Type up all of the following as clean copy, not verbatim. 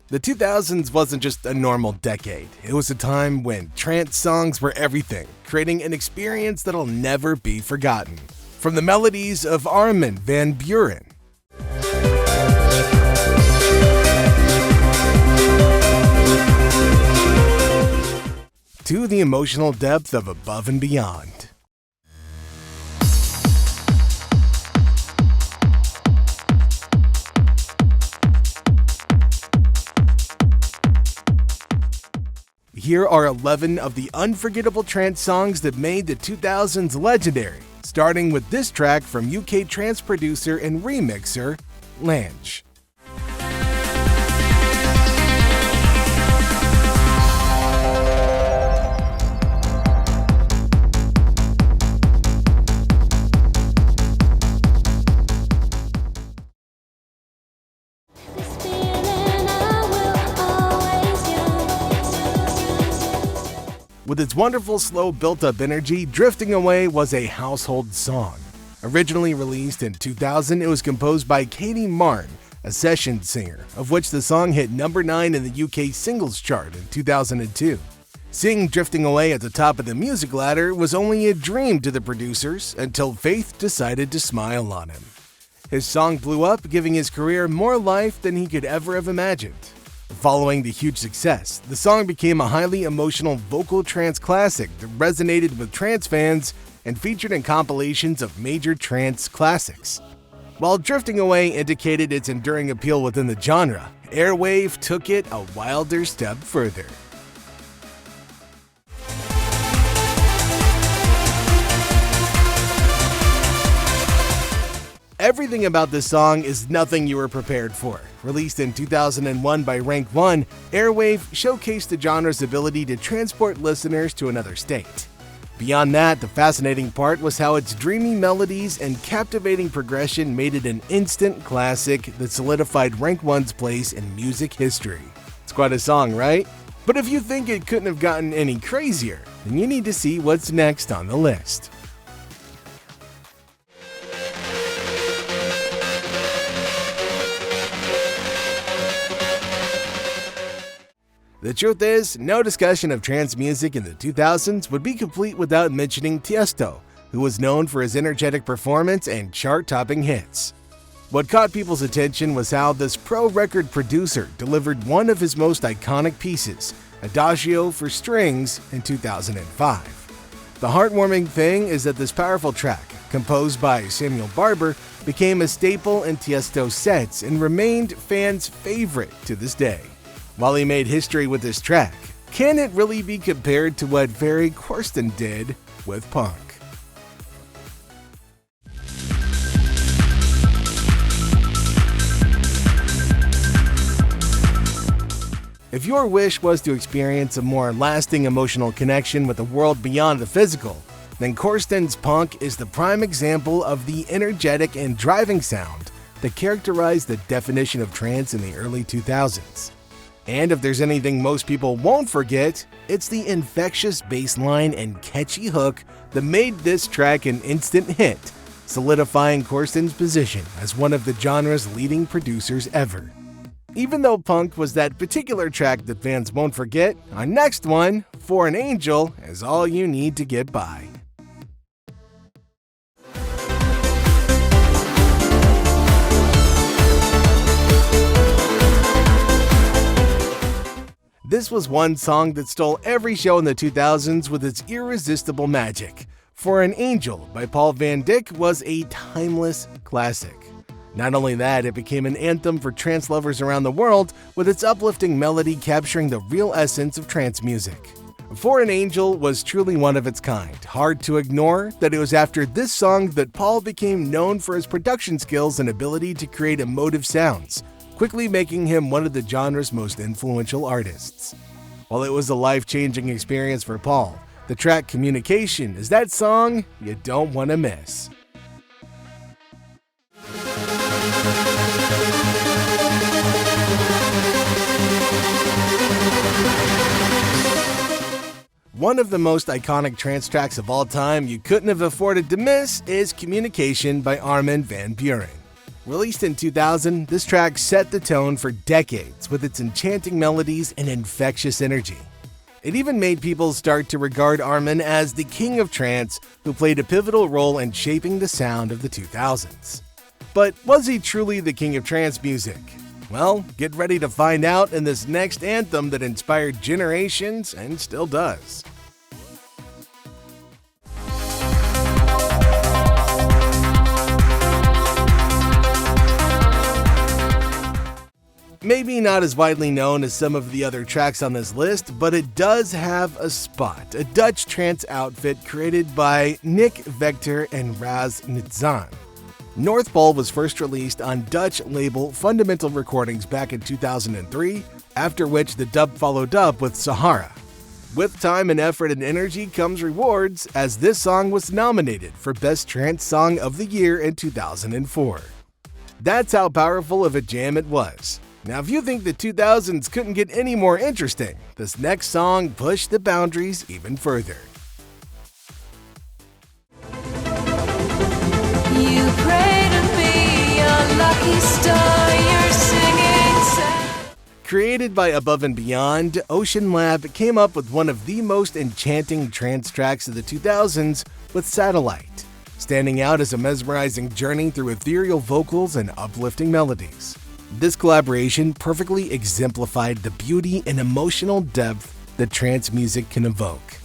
The 2000s wasn't just a normal decade. It was a time when trance songs were everything, creating an experience that'll never be forgotten. From the melodies of Armin van Buuren, to the emotional depth of Above and Beyond. Here are 11 of the unforgettable trance songs that made the 2000s legendary, starting with this track from UK trance producer and remixer, Lange. With its wonderful slow built-up energy, Drifting Away was a household song. Originally released in 2000, it was composed by Katie Martin, a session singer, of which the song hit number 9 in the UK singles chart in 2002. Seeing Drifting Away at the top of the music ladder was only a dream to the producers until Faith decided to smile on him. His song blew up, giving his career more life than he could ever have imagined. Following the huge success, the song became a highly emotional vocal trance classic that resonated with trance fans and featured in compilations of major trance classics. While Drifting Away indicated its enduring appeal within the genre, Airwave took it a wilder step further. Everything about this song is nothing you were prepared for. Released in 2001 by Rank 1, Airwave showcased the genre's ability to transport listeners to another state. Beyond that, the fascinating part was how its dreamy melodies and captivating progression made it an instant classic that solidified Rank 1's place in music history. It's quite a song, right? But if you think it couldn't have gotten any crazier, then you need to see what's next on the list. The truth is, no discussion of trance music in the 2000s would be complete without mentioning Tiësto, who was known for his energetic performance and chart-topping hits. What caught people's attention was how this pro-record producer delivered one of his most iconic pieces, Adagio for strings, in 2005. The heartwarming thing is that this powerful track, composed by Samuel Barber, became a staple in Tiësto's sets and remained fans' favorite to this day. While he made history with this track, can it really be compared to what Ferry Corsten did with punk? If your wish was to experience a more lasting emotional connection with a world beyond the physical, then Corsten's punk is the prime example of the energetic and driving sound that characterized the definition of trance in the early 2000s. And if there's anything most people won't forget, it's the infectious bass line and catchy hook that made this track an instant hit, solidifying Corsten's position as one of the genre's leading producers ever. Even though punk was that particular track that fans won't forget, our next one, For an Angel, is all you need to get by. This was one song that stole every show in the 2000s with its irresistible magic. For an Angel by Paul van Dyk was a timeless classic. Not only that, it became an anthem for trance lovers around the world, with its uplifting melody capturing the real essence of trance music. For an Angel was truly one of its kind. Hard to ignore that it was after this song that Paul became known for his production skills and ability to create emotive sounds, quickly making him one of the genre's most influential artists. While it was a life-changing experience for Paul, the track Communication is that song you don't want to miss. One of the most iconic trance tracks of all time you couldn't have afforded to miss is Communication by Armin van Buuren. Released in 2000, this track set the tone for decades with its enchanting melodies and infectious energy. It even made people start to regard Armin as the king of trance who played a pivotal role in shaping the sound of the 2000s. But was he truly the king of trance music? Well, get ready to find out in this next anthem that inspired generations and still does. Maybe not as widely known as some of the other tracks on this list, but it does have a spot, a Dutch trance outfit created by Nick Vector and Raz Nitzan. North Pole was first released on Dutch label Fundamental Recordings back in 2003, after which the dub followed up with Sahara. With time and effort and energy comes rewards, as this song was nominated for Best Trance Song of the Year in 2004. That's how powerful of a jam it was. Now, if you think the 2000s couldn't get any more interesting, this next song pushed the boundaries even further. You pray to be a lucky star, you're singing. Created by Above and Beyond, Ocean Lab came up with one of the most enchanting trance tracks of the 2000s with Satellite, standing out as a mesmerizing journey through ethereal vocals and uplifting melodies. This collaboration perfectly exemplified the beauty and emotional depth that trance music can evoke.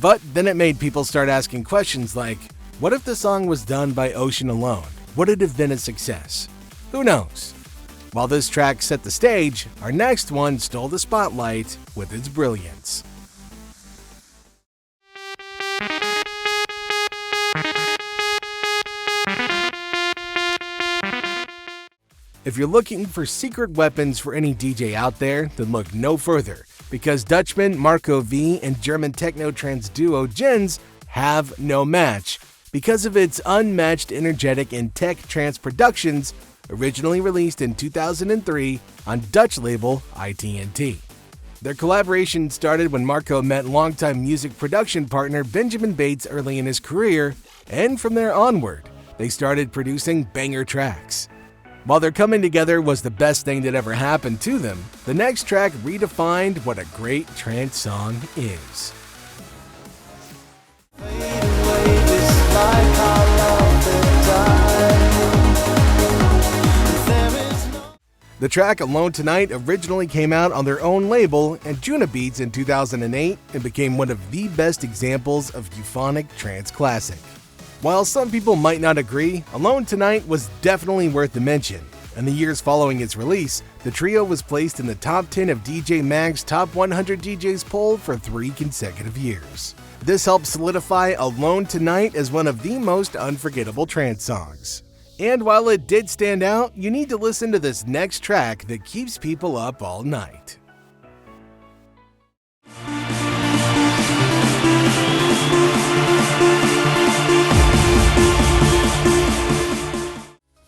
But then it made people start asking questions like, what if the song was done by Ocean alone? Would it have been a success? Who knows? While this track set the stage, our next one stole the spotlight with its brilliance. If you're looking for secret weapons for any DJ out there, then look no further, because Dutchman Marco V and German techno-trance duo Jens have no match because of its unmatched energetic and tech trance productions, originally released in 2003 on Dutch label ITNT. Their collaboration started when Marco met longtime music production partner Benjamin Bates early in his career, and from there onward, they started producing banger tracks. While their coming together was the best thing that ever happened to them, the next track redefined what a great trance song is. The track Alone Tonight originally came out on their own label, Anjuna Beats, in 2008 and became one of the best examples of euphonic trance classic. While some people might not agree, Alone Tonight was definitely worth the mention. In the years following its release, the trio was placed in the top 10 of DJ Mag's Top 100 DJs poll for 3 consecutive years. This helped solidify Alone Tonight as one of the most unforgettable trance songs. And while it did stand out, you need to listen to this next track that keeps people up all night.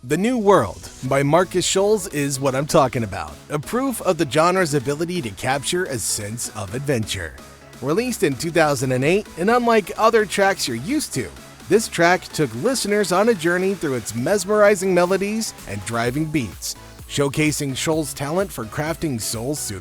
The New World by Markus Schulz is what I'm talking about, a proof of the genre's ability to capture a sense of adventure. Released in 2008, and unlike other tracks you're used to, this track took listeners on a journey through its mesmerizing melodies and driving beats, showcasing Schulz's talent for crafting soul-soothing